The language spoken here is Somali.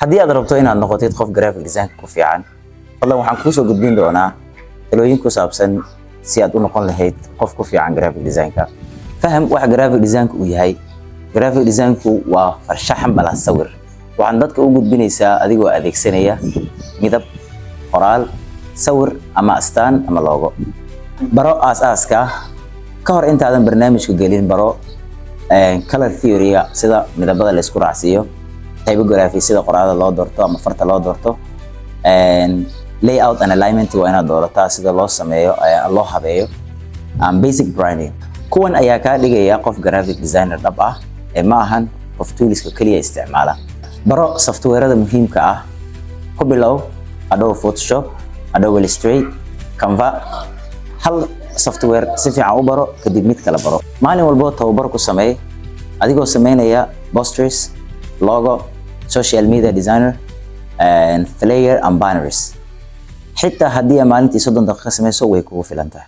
haddii aad rabto inaad noqotid qof graphic design ku fiican fadlan waxaan kuu soo gudbin doonaa talooyin ku saabsan si aad u noqon lahayd qof ku fiican graphic design-ka. Faham waxa graphic design-ku uu yahay. Graphic design-ku waa farshaxan bala sawir. waxaan dadka u gudbinaysaa adigoo adeegsanaya midab, qoraal, sawir ama astaan ama logo. Baro aasaaska ka hor intaadan barnaamijka gelin baro color theory-ga sida midabada la isku raacsiyo, typography sida qoraalada loo doorto ama farta loo doorto, layout and alignment waa inaad doorataa sida loo sameeyo loo habeeyo, basic branding. kuwan ayaa ka dhigaya qof graphic designer dhab ah ma ahan qof toolska kaliya isticmaala. baro software-ada muhiimka ah. ku bilow Adobe Photoshop, Adobe Illustrator, Canva. hal software si fiican u baro kadib mid kale baro. maalin walba tababar ku sameey adigoo sameynaya posters, logo, social media designer and flyer and banners. xitaa haddii maalintii 30 daqiiqo sameyso way kugu filan tahay.